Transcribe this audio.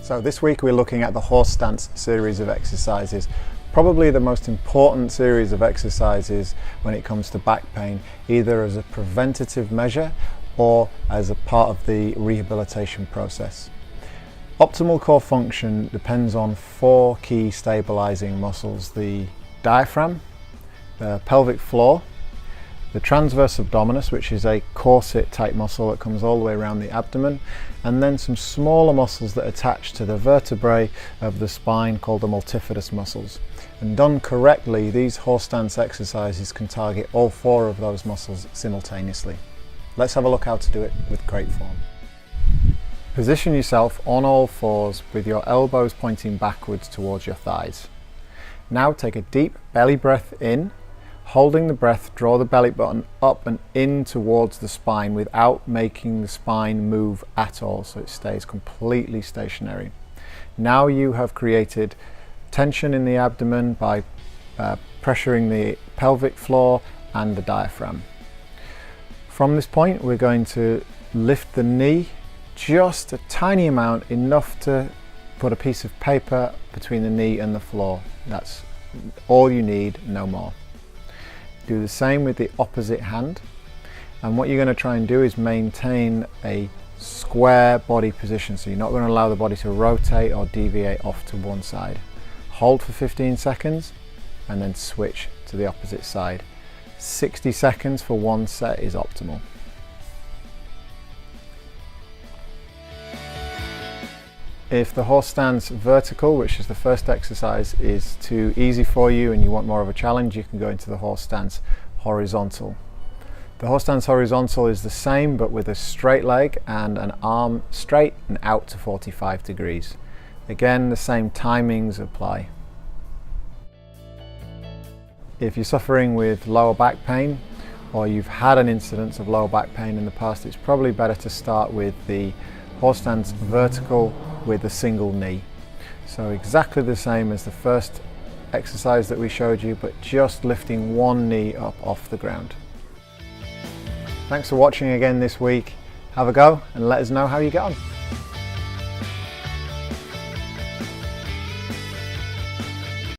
So this week we're looking at the horse stance series of exercises. Probably the most important series of exercises when it comes to back pain, either as a preventative measure or as a part of the rehabilitation process. Optimal core function depends on four key stabilizing muscles: the diaphragm, the pelvic floor, the transverse abdominis, which is a corset type muscle that comes all the way around the abdomen, and then some smaller muscles that attach to the vertebrae of the spine called the multifidus muscles. And done correctly, these horse stance exercises can target all four of those muscles simultaneously. Let's have a look how to do it with great form. Position yourself on all fours with your elbows pointing backwards towards your thighs. Now take a deep belly breath in. Holding the breath, draw the belly button up and in towards the spine without making the spine move at all, so it stays completely stationary. Now you have created tension in the abdomen by pressuring the pelvic floor and the diaphragm. From this point, we're going to lift the knee just a tiny amount, enough to put a piece of paper between the knee and the floor. That's all you need, no more. Do the same with the opposite hand, and what you're going to try and do is maintain a square body position, so you're not going to allow the body to rotate or deviate off to one side. Hold for 15 seconds and then switch to the opposite side. 60 seconds for one set is optimal. If the horse stance vertical, which is the first exercise, is too easy for you and you want more of a challenge, you can go into the horse stance horizontal. The horse stance horizontal is the same, but with a straight leg and an arm straight and out to 45 degrees. Again, the same timings apply. If you're suffering with lower back pain, or you've had an incidence of lower back pain in the past, it's probably better to start with the horse stance vertical with a single knee. So exactly the same as the first exercise that we showed you, but just lifting one knee up off the ground. Thanks for watching again this week. Have a go and let us know how you get on.